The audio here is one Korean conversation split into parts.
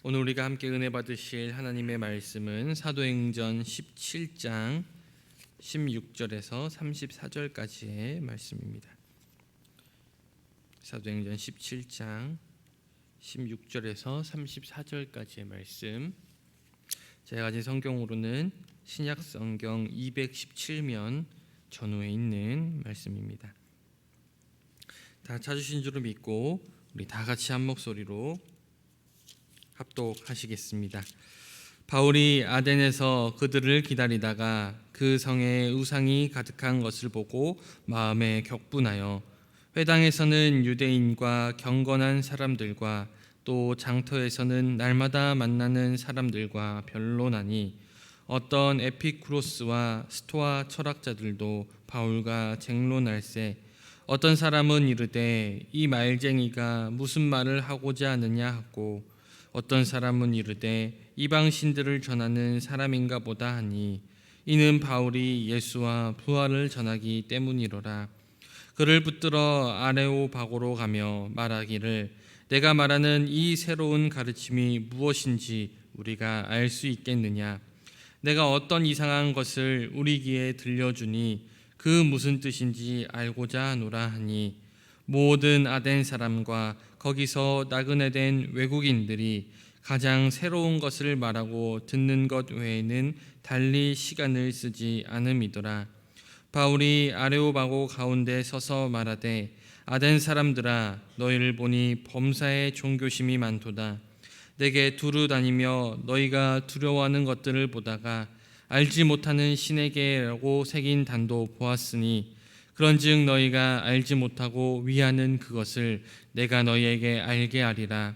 오늘 우리가 함께 은혜 받으실 하나님의 말씀은 사도행전 17장 16절에서 34절까지의 말씀입니다. 사도행전 17장 16절에서 34절까지의 말씀. 제가 가진 성경으로는 신약 성경 217면 전후에 있는 말씀입니다. 다 찾으신 줄을 믿고 우리 다 같이 한 목소리로 합독하시겠습니다. 바울이 아덴에서 그들을 기다리다가 그 성에 우상이 가득한 것을 보고 마음에 격분하여 회당에서는 유대인과 경건한 사람들과 또 장터에서는 날마다 만나는 사람들과 변론하니 어떤 에피쿠로스와 스토아 철학자들도 바울과 쟁론할세 어떤 사람은 이르되 이 말쟁이가 무슨 말을 하고자 하느냐 하고 어떤 사람은 이르되 이방신들을 전하는 사람인가 보다 하니 이는 바울이 예수와 부활을 전하기 때문이로라. 그를 붙들어 아레오바고로 가며 말하기를 내가 말하는 이 새로운 가르침이 무엇인지 우리가 알 수 있겠느냐. 내가 어떤 이상한 것을 우리 귀에 들려주니 그 무슨 뜻인지 알고자 하노라 하니 모든 아덴 사람과 거기서 나그네 된 외국인들이 가장 새로운 것을 말하고 듣는 것 외에는 달리 시간을 쓰지 않음이더라. 바울이 아레오바고 가운데 서서 말하되 아덴 사람들아 너희를 보니 범사에 종교심이 많도다. 내게 두루 다니며 너희가 두려워하는 것들을 보다가 알지 못하는 신에게라고 새긴 단도 보았으니 그런즉 너희가 알지 못하고 위하는 그것을 내가 너희에게 알게 하리라.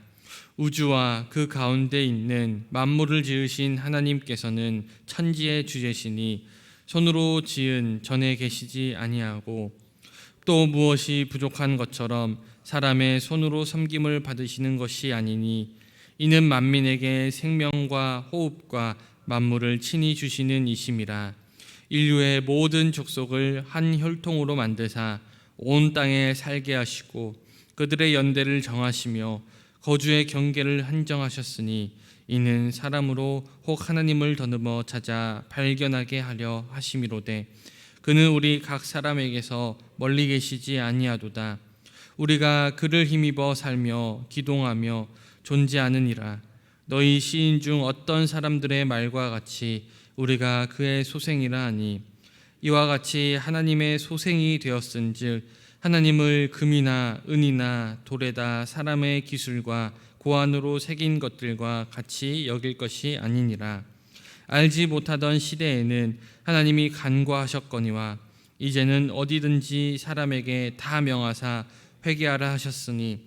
우주와 그 가운데 있는 만물을 지으신 하나님께서는 천지의 주제시니 손으로 지은 전에 계시지 아니하고 또 무엇이 부족한 것처럼 사람의 손으로 섬김을 받으시는 것이 아니니 이는 만민에게 생명과 호흡과 만물을 친히 주시는 이심이라. 인류의 모든 족속을 한 혈통으로 만드사 온 땅에 살게 하시고 그들의 연대를 정하시며 거주의 경계를 한정하셨으니 이는 사람으로 혹 하나님을 더듬어 찾아 발견하게 하려 하심이로되 그는 우리 각 사람에게서 멀리 계시지 아니하도다. 우리가 그를 힘입어 살며 기동하며 존재하느니라. 너희 시인 중 어떤 사람들의 말과 같이 우리가 그의 소생이라 하니 이와 같이 하나님의 소생이 되었은즉 하나님을 금이나 은이나 돌에다 사람의 기술과 고안으로 새긴 것들과 같이 여길 것이 아니니라. 알지 못하던 시대에는 하나님이 간과하셨거니와 이제는 어디든지 사람에게 다 명하사 회개하라 하셨으니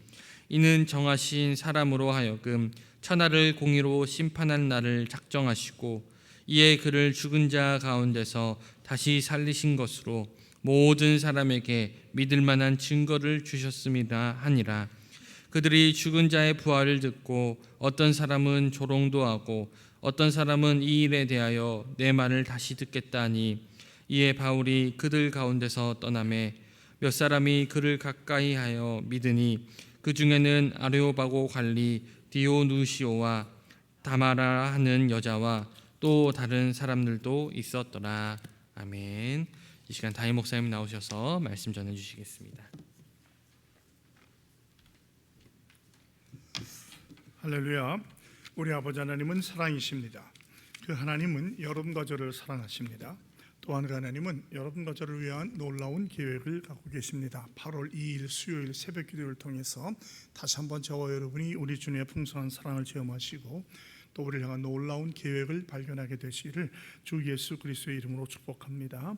이는 정하신 사람으로 하여금 천하를 공의로 심판할 날을 작정하시고 이에 그를 죽은 자 가운데서 다시 살리신 것으로 모든 사람에게 믿을 만한 증거를 주셨음이라 하니라. 그들이 죽은 자의 부활을 듣고 어떤 사람은 조롱도 하고 어떤 사람은 이 일에 대하여 내 말을 다시 듣겠다 하니 이에 바울이 그들 가운데서 떠나매 몇 사람이 그를 가까이 하여 믿으니 그 중에는 아레오바고 관리 디오누시오와 다마라 하는 여자와 또 다른 사람들도 있었더라. 아멘. 이 시간 다임 목사님 나오셔서 말씀 전해 주시겠습니다. 할렐루야. 우리 아버지 하나님은 사랑이십니다. 그 하나님은 여러분과 저를 사랑하십니다. 또한 그 하나님은 여러분과 저를 위한 놀라운 계획을 갖고 계십니다. 8월 2일 수요일 새벽 기도를 통해서 다시 한번 저와 여러분이 우리 주님의 풍성한 사랑을 체험하시고 또 우리를 향한 놀라운 계획을 발견하게 되시기를 주 예수 그리스도의 이름으로 축복합니다.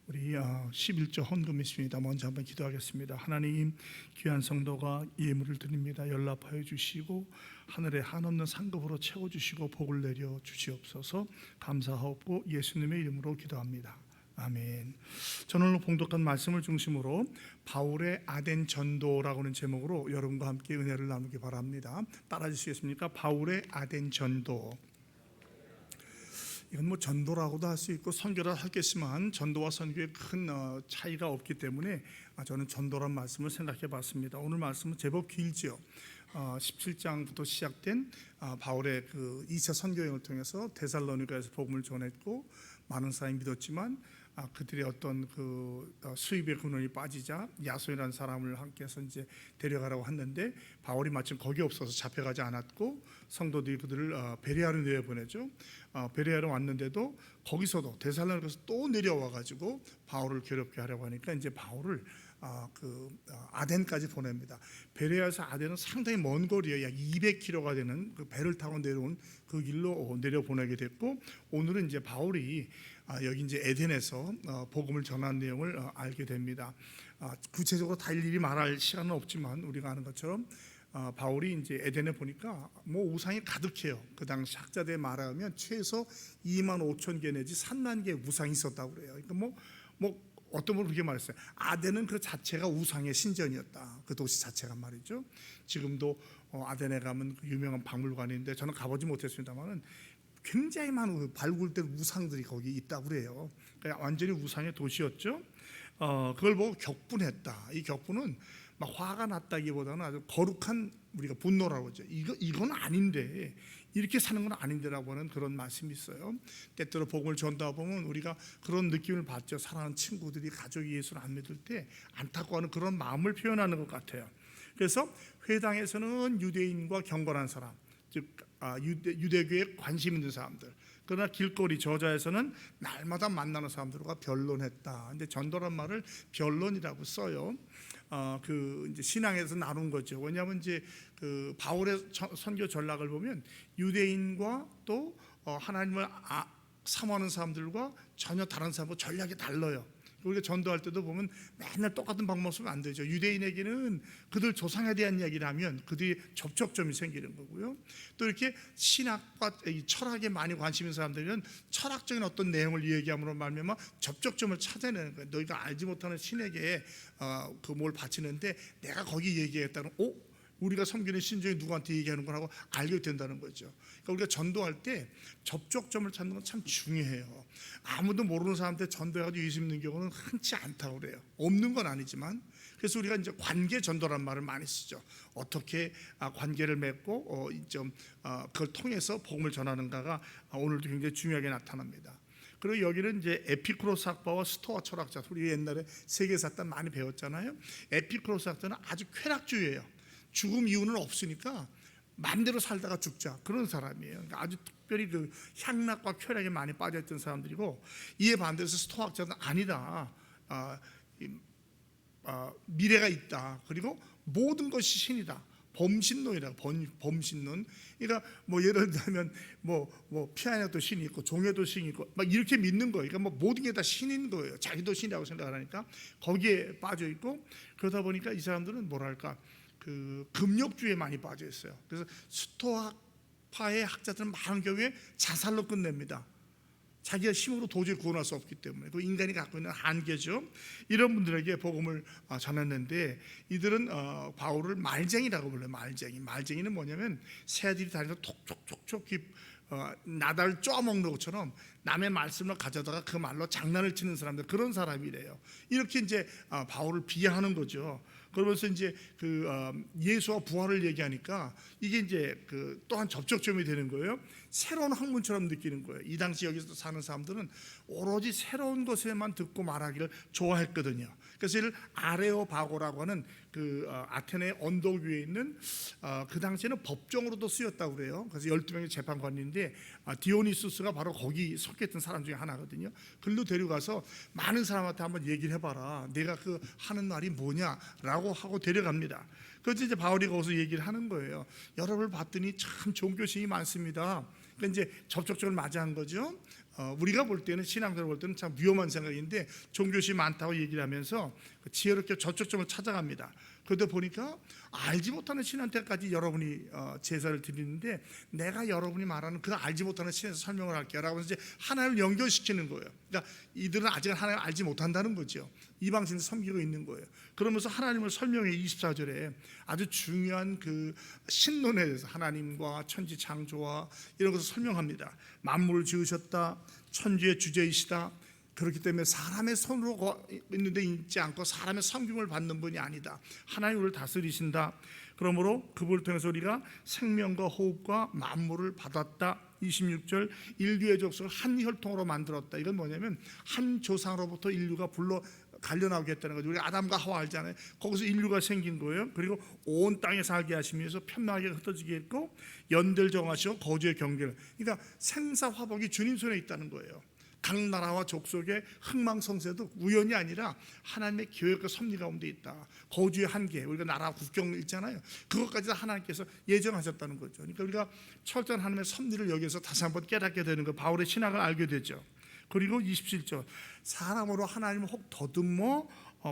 우리 11조 헌금 있습니다. 먼저 한번 기도하겠습니다. 하나님, 귀한 성도가 예물을 드립니다. 연락하여 주시고 하늘에 한없는 상급으로 채워주시고 복을 내려 주시옵소서. 감사하옵고 예수님의 이름으로 기도합니다. 아멘. 저는 오늘 봉독한 말씀을 중심으로 바울의 아덴 전도라고 하는 제목으로 여러분과 함께 은혜를 나누기 바랍니다. 따라 주시겠습니까? 바울의 아덴 전도. 이건 뭐 전도라고도 할 수 있고 선교라 하겠지만 전도와 선교에 큰 차이가 없기 때문에 저는 전도란 말씀을 생각해 봤습니다. 오늘 말씀은 제법 길지요. 17장부터 시작된 바울의 그 2차 선교행을 통해서 데살로니가에서 복음을 전했고 많은 사람이 믿었지만 그들의 어떤 그 수입의 근원이 빠지자 야손이라는 사람을 함께해서 이제 데려가라고 했는데 바울이 마침 거기 없어서 잡혀가지 않았고 성도들이 그들을 베레아로 내보내죠. 베레아로 왔는데도 거기서도 데살로니가에서 또 내려와 가지고 바울을 괴롭게 하려고 하니까 이제 바울을 아덴까지 보냅니다. 베레아에서 아덴은 상당히 먼 거리에 약 200km가 되는 그 배를 타고 내려온 그 길로 내려 보내게 됐고 오늘은 이제 바울이 여기 이제 에덴에서 복음을 전한 내용을 알게 됩니다. 구체적으로 다 일일이 말할 시간은 없지만 우리가 아는 것처럼 바울이 이제 에덴에 보니까 뭐 우상이 가득해요. 그 당시 학자들에 말하면 최소 2만 5천 개 내지 3만 개의 우상이 있었다고 그래요. 그러니까 뭐 어떤 분은 그렇게 말했어요. 아덴은 그 자체가 우상의 신전이었다. 그 도시 자체가 말이죠. 지금도 아덴에 가면 그 유명한 박물관인데 저는 가보지 못했습니다만은 굉장히 많은 발굴된 우상들이 거기 있다고 그래요. 그러니까 완전히 우상의 도시였죠. 그걸 보고 격분했다. 이 격분은 막 화가 났다기보다는 아주 거룩한 우리가 분노라고 하죠. 이건 아닌데 이렇게 사는 건 아닌데라고 하는 그런 말씀이 있어요. 때때로 복음을 전하다 보면 우리가 그런 느낌을 받죠. 사랑하는 친구들이 가족이 예수를 안 믿을 때 안타까워하는 그런 마음을 표현하는 것 같아요. 그래서 회당에서는 유대인과 경건한 사람, 즉 유대교에 관심 있는 사람들, 그러나 길거리 저자에서는 날마다 만나는 사람들과 변론했다. 근데 전도란 말을 변론이라고 써요. 그 이제 신앙에서 나눈 거죠. 왜냐하면 이제 그 바울의 선교 전략을 보면 유대인과 또 하나님을 사모하는 사람들과 전혀 다른 사람과 전략이 달라요. 우리가 전도할 때도 보면 맨날 똑같은 방법 쓰면 안 되죠. 유대인에게는 그들 조상에 대한 이야기를 하면 그들이 접촉점이 생기는 거고요. 또 이렇게 신학과 철학에 많이 관심 있는 사람들은 철학적인 어떤 내용을 얘기함으로 말미암아 접촉점을 찾아내는 거예요. 너희가 알지 못하는 신에게 그 뭘 바치는데 내가 거기 얘기했다는 우리가 섬기는 신종이 누구한테 얘기하는 거라고 알게 된다는 거죠. 그러니까 우리가 전도할 때 접촉점을 찾는 건 참 중요해요. 아무도 모르는 사람한테 전도해가지고 예수 믿는 경우는 흔치 않다고 그래요. 없는 건 아니지만 그래서 우리가 이제 관계 전도란 말을 많이 쓰죠. 어떻게 관계를 맺고 그걸 통해서 복음을 전하는가가 오늘도 굉장히 중요하게 나타납니다. 그리고 여기는 이제 에피쿠로스 학파와 스토아 철학자, 우리 옛날에 세계사 때 많이 배웠잖아요. 에피쿠로스 학자는 아주 쾌락주의예요. 죽음 이유는 없으니까 마음대로 살다가 죽자 그런 사람이에요. 그러니까 아주 특별히 그 향락과 쾌락에 많이 빠져있던 사람들이고 이에 반대해서 스토아학자는 아니다. 미래가 있다. 그리고 모든 것이 신이다. 범신론이라고 범신론. 그러니까 뭐 예를 들면 뭐 피아노도 신이 있고 종에도 신이 있고 막 이렇게 믿는 거예요. 그러니까 뭐 모든 게 다 신인 거예요. 자기도 신이라고 생각을 하니까 거기에 빠져 있고 그러다 보니까 이 사람들은 뭐랄까 그 금욕주의에 많이 빠져 있어요. 그래서 스토아파의 학자들은 많은 경우에 자살로 끝냅니다. 자기가 힘으로 도저히 구원할 수 없기 때문에 그 인간이 갖고 있는 한계죠. 이런 분들에게 복음을 전했는데 이들은 바울을 말쟁이라고 불러요. 말쟁이는 뭐냐면 새들이 다니면서 톡톡톡톡 나달 쪼아먹는 것처럼 남의 말씀을 가져다가 그 말로 장난을 치는 사람들, 그런 사람이래요. 이렇게 이제 바울을 비하하는 거죠. 그러면서 이제 그 예수와 부활을 얘기하니까 이게 이제 그 또한 접촉점이 되는 거예요. 새로운 학문처럼 느끼는 거예요. 이 당시 여기서 사는 사람들은 오로지 새로운 것에만 듣고 말하기를 좋아했거든요. 그래서 이를 아레오바고라고 하는 그 아테네 언덕 위에 있는 그 당시에는 법정으로도 쓰였다고 그래요. 그래서 12명의 재판관인데 디오니수스가 바로 거기 속했던 사람 중에 하나거든요. 글로 데려가서 많은 사람한테 한번 얘기를 해봐라. 내가 그 하는 말이 뭐냐라고 하고 데려갑니다. 그래서 이제 바울이 거기서 얘기를 하는 거예요. 여러분을 봤더니 참 종교심이 많습니다. 그러니까 이제 접촉점을 맞이한 거죠. 우리가 볼 때는 신앙적으로 볼 때는 참 위험한 생각인데 종교심이 많다고 얘기를 하면서 지혜롭게 접촉점을 찾아갑니다. 그러다 보니까 알지 못하는 신한테까지 여러분이 제사를 드리는데 내가 여러분이 말하는 그 알지 못하는 신에서 설명을 할게요 라고 해서 이제 하나님을 연결시키는 거예요. 그러니까 이들은 아직 하나님을 알지 못한다는 거죠. 이방신을 섬기고 있는 거예요. 그러면서 하나님을 설명해 24절에 아주 중요한 그 신론에 대해서 하나님과 천지 창조와 이런 것을 설명합니다. 만물을 지으셨다. 천지의 주제이시다. 그렇기 때문에 사람의 손으로 있는데 있지 않고 사람의 섬김을 받는 분이 아니다. 하나님 우리를 다스리신다. 그러므로 그분을 통해서 우리가 생명과 호흡과 만물을 받았다. 26절 인류의 족속을 한 혈통으로 만들었다. 이건 뭐냐면 한 조상으로부터 인류가 불러 갈려나오겠다는 거죠. 우리 아담과 하와 알잖아요. 거기서 인류가 생긴 거예요. 그리고 온 땅에 살게 하시기 위해서 편하게 흩어지게 했고 연대를 정하시고 거주의 경계를. 그러니까 생사화복이 주님 손에 있다는 거예요. 각 나라와 족속의 흥망성쇠도 우연이 아니라 하나님의 계획과 섭리 가운데 있다. 거주의 한계, 우리가 나라 국경 있잖아요. 그것까지 다 하나님께서 예정하셨다는 거죠. 그러니까 우리가 철저한 하나님의 섭리를 여기서 다시 한번 깨닫게 되는 거, 바울의 신학을 알게 되죠. 그리고 27절 사람으로 하나님을 혹 더듬어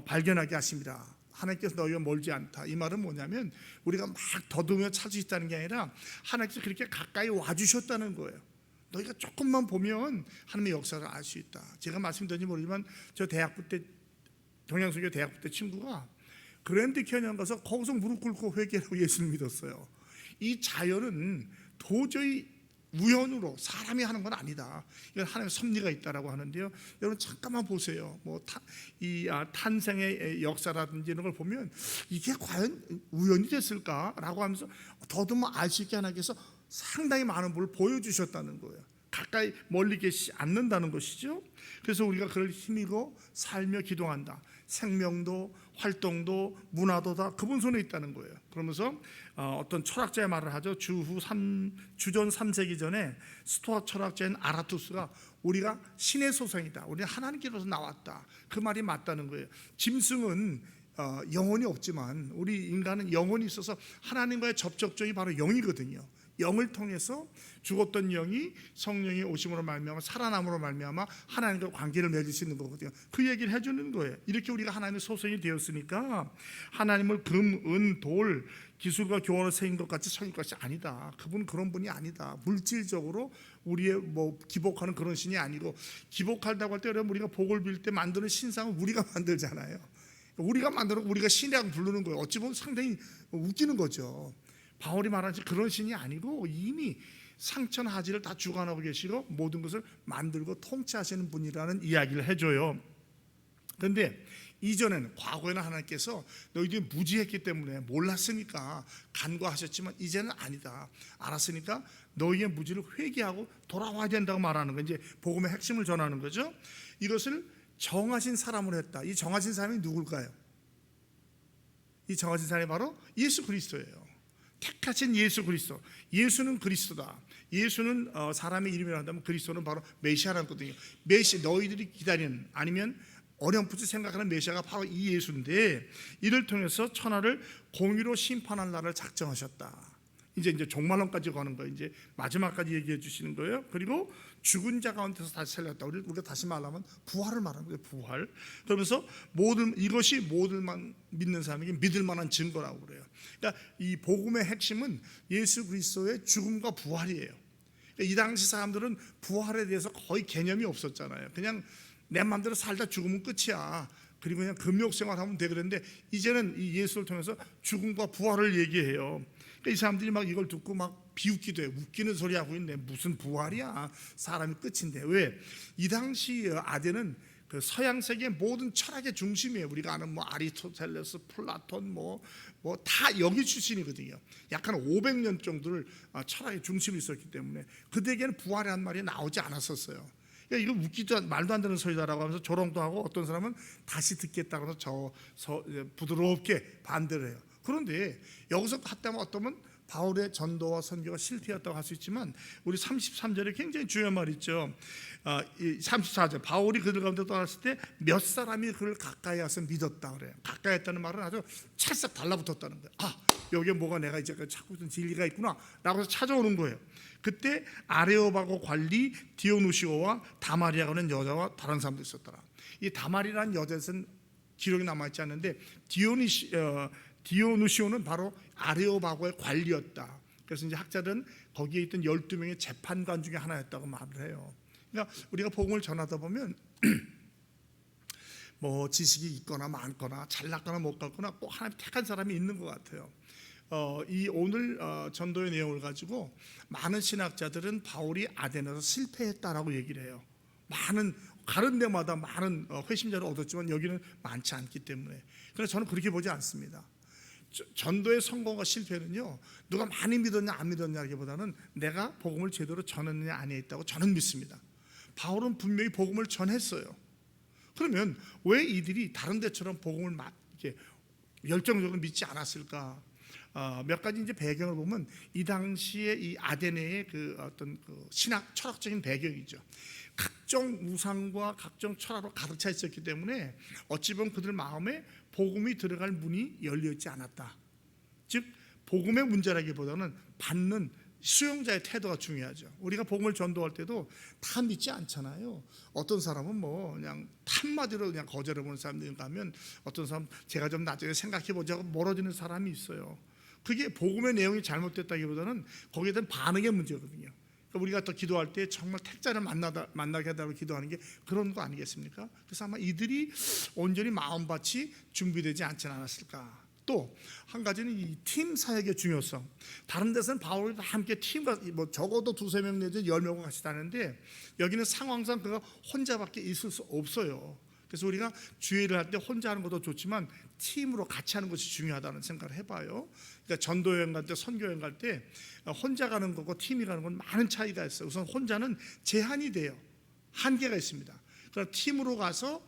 발견하게 하십니다. 하나님께서 너희와 멀지 않다. 이 말은 뭐냐면 우리가 막 더듬어 찾을 수 있다는 게 아니라 하나님께서 그렇게 가까이 와주셨다는 거예요. 너희가 조금만 보면 하나님의 역사를 알 수 있다. 제가 말씀드렸는지 모르지만 저 대학부 때 동양선교 대학부 때 친구가 그랜드 캐년 가서 거기서 무릎 꿇고 회개하고 예수를 믿었어요. 이 자연은 도저히 우연으로 사람이 하는 건 아니다. 이건 하나님의 섭리가 있다라고 하는데요. 여러분 잠깐만 보세요. 탄생의 역사라든지 이런 걸 보면 이게 과연 우연이 됐을까라고 하면서 더듬어 알 수 있게 하나님께서 상당히 많은 분을 보여주셨다는 거예요. 가까이 멀리 계시지 않는다는 것이죠. 그래서 우리가 그를 힘입어 살며 기도한다. 생명도 활동도 문화도 다 그분 손에 있다는 거예요. 그러면서 어떤 철학자의 말을 하죠. 주전 3세기 전에 스토아 철학자인 아라투스가 우리가 신의 소생이다. 우리는 하나님께로서 나왔다. 그 말이 맞다는 거예요. 짐승은 영혼이 없지만 우리 인간은 영혼이 있어서 하나님과의 접촉점이 바로 영이거든요. 영을 통해서 죽었던 영이 성령의 오심으로 말미암아 살아남으로 말미암아 하나님과 관계를 맺을 수 있는 거거든요. 그 얘기를 해주는 거예요. 이렇게 우리가 하나님의 소생이 되었으니까 하나님을 금, 은, 돌, 기술과 교원을 세인 것 같이 섬길 것이 아니다. 그분은 그런 분이 아니다. 물질적으로 우리의 기복하는 그런 신이 아니고, 기복한다고 할 때 여러분 우리가 복을 빌 때 만드는 신상은 우리가 만들잖아요. 우리가 만들어 우리가 신이라고 부르는 거예요. 어찌 보면 상당히 웃기는 거죠. 바울이 말하지 그런 신이 아니고 이미 상천하지를 다 주관하고 계시고 모든 것을 만들고 통치하시는 분이라는 이야기를 해줘요. 그런데 이전에는 과거에는 하나님께서 너희들이 무지했기 때문에 몰랐으니까 간과하셨지만 이제는 아니다. 알았으니까 너희의 무지를 회개하고 돌아와야 된다고 말하는 거예요. 이제 복음의 핵심을 전하는 거죠. 이것을 정하신 사람으로 했다. 이 정하신 사람이 누굴까요? 이 정하신 사람이 바로 예수 그리스도예요. 택하신 예수 그리스도. 예수는 그리스도다. 예수는 사람의 이름이라 한다면 그리스도는 바로 메시아라는 거거든요. 너희들이 기다리는 아니면 어렴풋이 생각하는 메시아가 바로 이 예수인데 이를 통해서 천하를 공의로 심판할 날을 작정하셨다. 이제 종말론까지 가는 거예요. 이제 마지막까지 얘기해 주시는 거예요. 그리고 죽은 자 가운데서 다시 살렸다. 우리가 다시 말하면 부활을 말하는 거예요. 부활. 그러면서 이것이 모든만 믿는 사람에게 믿을 만한 증거라고 그래요. 그러니까 이 복음의 핵심은 예수 그리스도의 죽음과 부활이에요. 그러니까 이 당시 사람들은 부활에 대해서 거의 개념이 없었잖아요. 그냥 내 마음대로 살다 죽으면 끝이야. 그리고 그냥 금욕생활하면 돼 그랬는데 이제는 이 예수를 통해서 죽음과 부활을 얘기해요. 그러니까 이 사람들이 막 이걸 듣고 막 비웃기도 해요. 웃기는 소리 하고 있네. 무슨 부활이야. 사람이 끝인데. 왜? 이 당시 아덴은 그 서양 세계의 모든 철학의 중심이에요. 우리가 아는 아리스토텔레스, 플라톤 다 여기 출신이거든요. 약 한 500년 정도를 철학의 중심이 있었기 때문에 그들에게는 부활이라는 말이 나오지 않았었어요. 그러니까 이거 웃기도 말도 안 되는 소리다라고 하면서 조롱도 하고 어떤 사람은 다시 듣겠다고 해서 부드럽게 반대를 해요. 그런데 여기서 갔다면 어떠면 바울의 전도와 선교가 실패였다고 할 수 있지만 우리 33절에 굉장히 중요한 말이 있죠. 34절 바울이 그들 가운데 떠났을 때 몇 사람이 그를 가까이 와서 믿었다 그래요. 가까이 했다는 말은 아주 찰싹 달라붙었다는 거예요. 여기에 뭐가 내가 이제 찾고 있던 진리가 있구나 라고 해서 찾아오는 거예요. 그때 아레오바고 관리 디오누시오와 다마리아가 하는 여자와 다른 사람도 있었더라. 이 다마리라는 여자는 기록이 남아있지 않는데 디오누시오는 바로 아레오바고의 관리였다. 그래서 이제 학자들은 거기에 있던 12명의 재판관 중에 하나였다고 말을 해요. 그러니까 우리가 복음을 전하다 보면 뭐 지식이 있거나 많거나 잘났거나 못 갔거나 꼭 하나님 택한 사람이 있는 것 같아요. 이 오늘 전도의 내용을 가지고 많은 신학자들은 바울이 아덴에서 실패했다라고 얘기를 해요. 많은 가는 데마다 많은 회심자를 얻었지만 여기는 많지 않기 때문에. 그래서 저는 그렇게 보지 않습니다. 전도의 성공과 실패는요, 누가 많이 믿었냐 안 믿었냐기보다는 내가 복음을 제대로 전했느냐 아니에 있다고 저는 믿습니다. 바울은 분명히 복음을 전했어요. 그러면 왜 이들이 다른 데처럼 복음을 이렇게 열정적으로 믿지 않았을까? 몇 가지 이제 배경을 보면 이 당시에 이 아데네의 그 어떤 그 신학 철학적인 배경이죠. 각종 우상과 각종 철학으로 가득 차 있었기 때문에 어찌 보면 그들 마음에 복음이 들어갈 문이 열려있지 않았다. 즉 복음의 문제라기보다는 받는 수용자의 태도가 중요하죠. 우리가 복음을 전도할 때도 다 믿지 않잖아요. 어떤 사람은 뭐 그냥 한마디로 그냥 거절해보는 사람들이 가면, 어떤 사람 제가 좀 나중에 생각해보자고 멀어지는 사람이 있어요. 그게 복음의 내용이 잘못됐다기보다는 거기에 대한 반응의 문제거든요. 그러니까 우리가 또 기도할 때 정말 택자를 만나게 해달라고 기도하는 게 그런 거 아니겠습니까? 그래서 아마 이들이 온전히 마음밭이 준비되지 않지 않았을까. 또 한 가지는 이 팀 사역의 중요성. 다른 데서는 바울과 함께 팀과 뭐 적어도 2-3명 내지 10명과 같이 다니는데 여기는 상황상 그가 혼자밖에 있을 수 없어요. 그래서 우리가 주의를 할 때 혼자 하는 것도 좋지만 팀으로 같이 하는 것이 중요하다는 생각을 해봐요. 그러니까 전도여행 갈 때, 선교여행 갈 때 혼자 가는 것과 팀이 가는 건 많은 차이가 있어요. 우선 혼자는 제한이 돼요. 한계가 있습니다. 그러나 팀으로 가서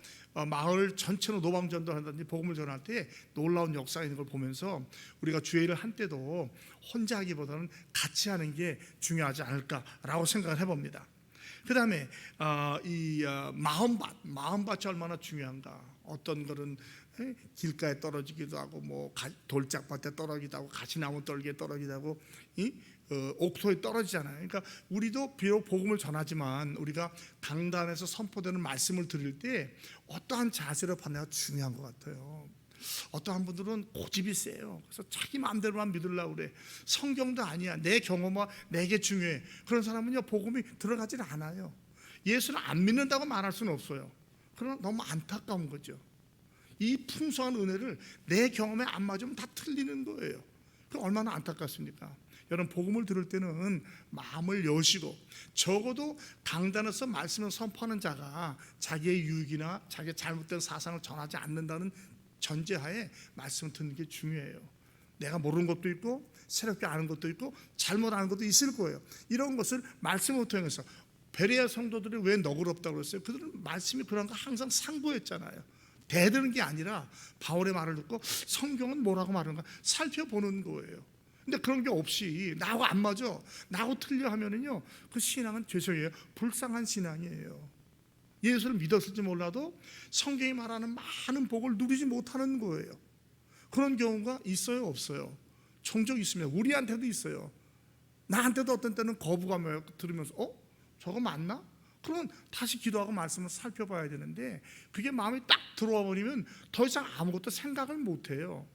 마을 전체로 노방전도를 한다든지 복음을 전할 때 놀라운 역사가 있는 걸 보면서 우리가 주의를 한 때도 혼자 하기보다는 같이 하는 게 중요하지 않을까라고 생각을 해봅니다. 그 다음에 이 마음밭이 얼마나 중요한가. 어떤 것은 길가에 떨어지기도 하고 뭐 돌짝밭에 떨어지기도 하고 가시나무 떨기에 떨어지기도 하고 옥토에 떨어지잖아요. 그러니까 우리도 비록 복음을 전하지만 우리가 강단에서 선포되는 말씀을 들을 때 어떠한 자세로 받느냐가 중요한 것 같아요. 어떠한 분들은 고집이 세요. 그래서 자기 마음대로만 믿으려고 그래. 성경도 아니야. 내 경험과 내게 중요해. 그런 사람은요, 복음이 들어가질 않아요. 예수를 안 믿는다고 말할 수는 없어요. 그러나 너무 안타까운 거죠. 이 풍성한 은혜를 내 경험에 안 맞으면 다 틀리는 거예요. 그 얼마나 안타깝습니까? 여러분, 복음을 들을 때는 마음을 여시고, 적어도 강단에서 말씀을 선포하는 자가 자기의 유익이나 자기의 잘못된 사상을 전하지 않는다는 전제하에 말씀을 듣는 게 중요해요. 내가 모르는 것도 있고 새롭게 아는 것도 있고 잘못 아는 것도 있을 거예요. 이런 것을 말씀을 통해서, 베레아 성도들이 왜 너그럽다고 그랬어요? 그들은 말씀이 그런 거 항상 상고했잖아요. 대드는 게 아니라 바울의 말을 듣고 성경은 뭐라고 말하는가 살펴보는 거예요. 근데 그런 게 없이 나하고 안 맞아, 나하고 틀려 하면은요, 그 신앙은 죄송해요, 불쌍한 신앙이에요. 예수를 믿었을지 몰라도 성경이 말하는 많은 복을 누리지 못하는 거예요. 그런 경우가 있어요, 없어요? 종종 있습니다. 우리한테도 있어요. 나한테도 어떤 때는 거부감을 들으면서 저거 맞나? 그러면 다시 기도하고 말씀을 살펴봐야 되는데, 그게 마음에 딱 들어와 버리면 더 이상 아무것도 생각을 못해요.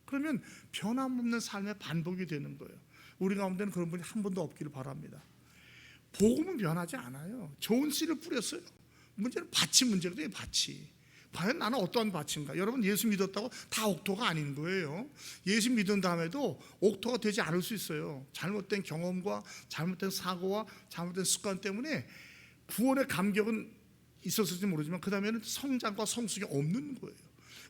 그러면 변함없는 삶의 반복이 되는 거예요. 우리 가운데는 그런 분이 한 번도 없기를 바랍니다. 복음은 변하지 않아요. 좋은 씨를 뿌렸어요. 문제는 밭이 문제거든요. 밭이. 과연 나는 어떠한 밭인가? 여러분, 예수 믿었다고 다 옥토가 아닌 거예요. 예수 믿은 다음에도 옥토가 되지 않을 수 있어요. 잘못된 경험과 잘못된 사고와 잘못된 습관 때문에 구원의 감격은 있었을지 모르지만 그 다음에는 성장과 성숙이 없는 거예요.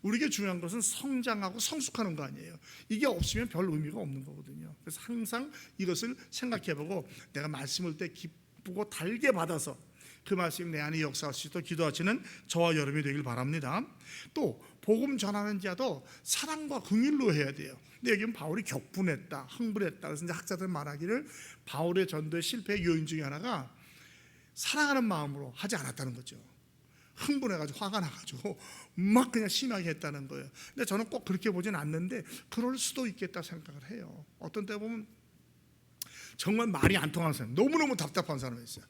우리에게 중요한 것은 성장하고 성숙하는 거 아니에요. 이게 없으면 별 의미가 없는 거거든요. 그래서 항상 이것을 생각해보고 내가 말씀을 때 기쁘고 달게 받아서 그 말씀이 내 안에 역사할 수 있도록 기도하시는 저와 여러분이 되길 바랍니다. 또 복음 전하는 자도 사랑과 긍휼로 해야 돼요. 근데 여기는 바울이 격분했다, 흥분했다. 그래서 이제 학자들 말하기를 바울의 전도의 실패의 요인 중에 하나가 사랑하는 마음으로 하지 않았다는 거죠. 흥분해가지고 화가 나가지고 막 그냥 심하게 했다는 거예요. 근데 저는 꼭 그렇게 보진 않는데 그럴 수도 있겠다 생각을 해요. 어떤 때 보면 정말 말이 안 통하는 사람, 너무너무 답답한 사람이 있어요.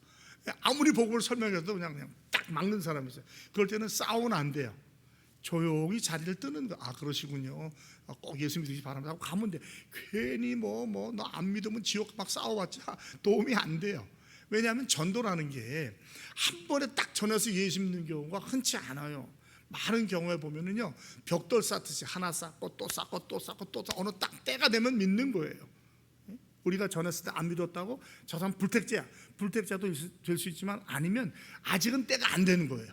아무리 복음을 설명해도 그냥 딱 막는 사람이 있어요. 그럴 때는 싸우면 안 돼요. 조용히 자리를 뜨는 거. 아, 그러시군요. 꼭 예수 믿으시기 바랍니다 하고 가면 돼. 괜히 너 안 믿으면 지옥 막 싸워봤자 도움이 안 돼요. 왜냐하면 전도라는 게 한 번에 딱 전해서 예수 믿는 경우가 흔치 않아요. 많은 경우에 보면은요, 벽돌 쌓듯이 하나 쌓고 또 쌓고 또 쌓고 또 쌓고 어느 딱 때가 되면 믿는 거예요. 우리가 전했을 때 안 믿었다고 저 사람 불택자야. 불택자도 될 수 있지만 아니면 아직은 때가 안 되는 거예요.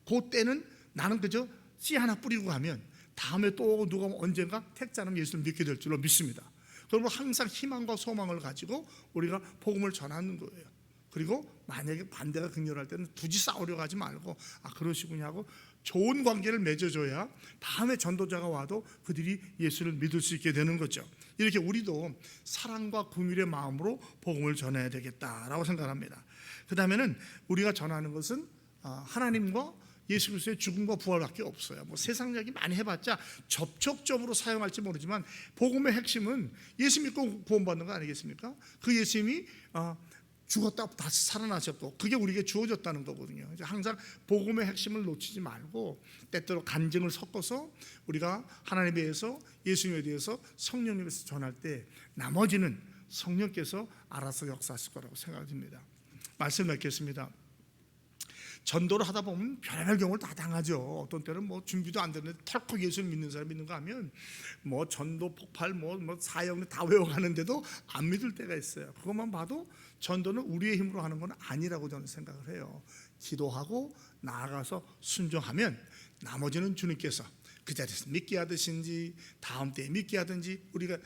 그 때는 나는 그저 씨 하나 뿌리고 가면 다음에 또 누가 언젠가 택자는 예수를 믿게 될 줄로 믿습니다. 그러면 항상 희망과 소망을 가지고 우리가 복음을 전하는 거예요. 그리고 만약에 반대가 극렬할 때는 굳이 싸우려고 하지 말고 그러시군요 하고 좋은 관계를 맺어줘야 다음에 전도자가 와도 그들이 예수를 믿을 수 있게 되는 거죠. 이렇게 우리도 사랑과 긍휼의 마음으로 복음을 전해야 되겠다라고 생각합니다. 그 다음에는 우리가 전하는 것은 하나님과 예수 그리스도의 죽음과 부활밖에 없어요. 세상 얘기 많이 해봤자 접촉점으로 사용할지 모르지만 복음의 핵심은 예수 믿고 구원받는 거 아니겠습니까? 그 예수님이 죽었다 다시 살아나셨고 그게 우리에게 주어졌다는 거거든요. 항상 복음의 핵심을 놓치지 말고 때때로 간증을 섞어서 우리가 하나님에 대해서 예수님에 대해서 성령님께서 전할 때 나머지는 성령께서 알아서 역사하실 거라고 생각됩니다. 말씀 맺겠습니다. 전도를 하다 보면 별의별 경우를 다 당하죠. 어떤 때는 준비도 안 되는데 털컥 예수를 믿는 사람 믿는가 하면 전도 폭발 사형을 다 외워가는데도 안 믿을 때가 있어요. 그것만 봐도 전도는 우리의 힘으로 하는 건 아니라고 저는 생각을 해요. 기도하고 나아가서 순종하면 나머지는 주님께서 그 자리에서 믿게 하듯인지 다음 때에 믿게 하든지 우리가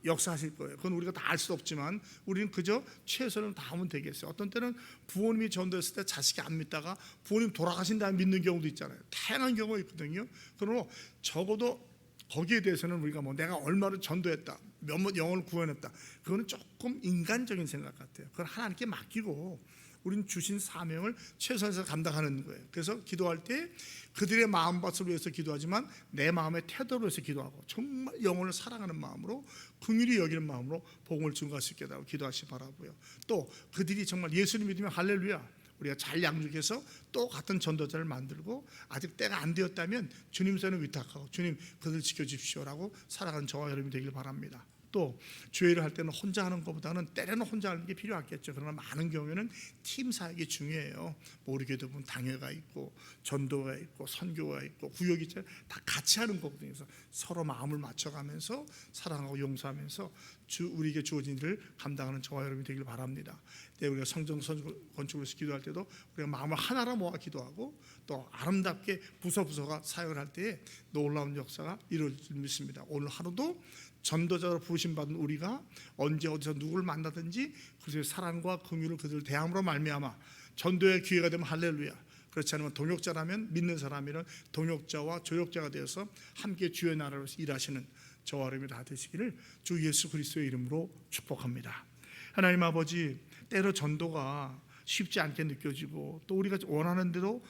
역사하실 거예요. 그건 우리가 다 알 수 없지만 우리는 그저 최선을 다하면 되겠어요. 어떤 때는 부모님이 전도했을 때 자식이 안 믿다가 부모님 돌아가신 다음에 믿는 경우도 있잖아요. 다양한 경우가 있거든요. 그러므로 적어도 거기에 대해서는 우리가 내가 얼마를 전도했다, 몇몇 영혼을 구원했다, 그거는 조금 인간적인 생각 같아요. 그걸 하나님께 맡기고 우리는 주신 사명을 최선에서 감당하는 거예요. 그래서 기도할 때 그들의 마음밭을 위해서 기도하지만 내 마음의 태도를 위해서 기도하고 정말 영혼을 사랑하는 마음으로 긍휼히 여기는 마음으로 복음을 증거할 수 있게 하고 기도하시기 바라고요. 또 그들이 정말 예수를 믿으면 할렐루야, 우리가 잘 양육해서 또 같은 전도자를 만들고 아직 때가 안 되었다면 주님 손에 위탁하고 주님 그들 지켜주십시오라고 살아가는 저와 여러분이 되길 바랍니다. 또 주의를 할 때는 혼자 하는 것보다는 때로는 혼자 하는 게 필요하겠죠. 그러나 많은 경우에는 팀 사역이 중요해요. 우리 교회도 보면 당회가 있고 전도가 있고 선교가 있고 구역이 다 같이 하는 거거든요. 그래서 서로 마음을 맞춰가면서 사랑하고 용서하면서 우리에게 주어진 일을 감당하는 저와 여러분이 되길 바랍니다. 우리가 성전 건축을 위해서 기도할 때도 우리가 마음을 하나로 모아 기도하고 또 아름답게 부서부서가 사역을 할 때에 놀라운 역사가 이루어질 줄 믿습니다. 오늘 하루도 전도자로 부르심받은 우리가 언제 어디서 누구를 만나든지 그들의 사랑과 긍휼을 그들을 대함으로 말미암아 전도의 기회가 되면 할렐루야, 그렇지 않으면 동역자라면 믿는 사람이면 동역자와 조역자가 되어서 함께 주의 나라로서 일하시는 저와 여러분이 다 되시기를 주 예수 그리스도의 이름으로 축복합니다. 하나님 아버지, 때로 전도가 쉽지 않게 느껴지고 또 우리가 원하는 대로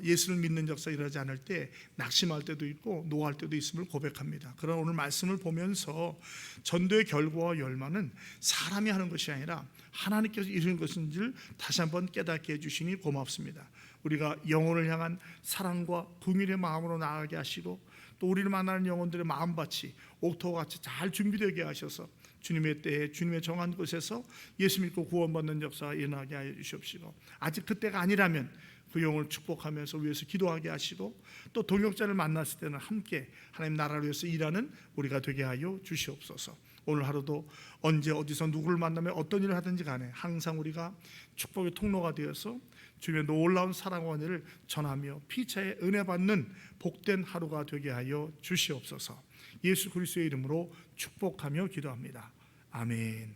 예수를 믿는 역사가 일어나지 않을 때 낙심할 때도 있고 노할 때도 있음을 고백합니다. 그러나 오늘 말씀을 보면서 전도의 결과와 열망은 사람이 하는 것이 아니라 하나님께서 이루는 것인지를 다시 한번 깨닫게 해주시니 고맙습니다. 우리가 영혼을 향한 사랑과 긍휼의 마음으로 나아가게 하시고 또 우리를 만나는 영혼들의 마음밭이 옥토와 같이 잘 준비되게 하셔서 주님의 때에 주님의 정한 곳에서 예수 믿고 구원받는 역사가 일어나게 하여 주시옵시고, 아직 그때가 아니라면 그 영혼을 축복하면서 위해서 기도하게 하시고 또 동역자를 만났을 때는 함께 하나님 나라를 위해서 일하는 우리가 되게 하여 주시옵소서. 오늘 하루도 언제 어디서 누구를 만나면 어떤 일을 하든지 간에 항상 우리가 축복의 통로가 되어서 주님의 놀라운 사랑과 은혜를 전하며 피차에 은혜 받는 복된 하루가 되게 하여 주시옵소서. 예수 그리스도의 이름으로 축복하며 기도합니다. 아멘.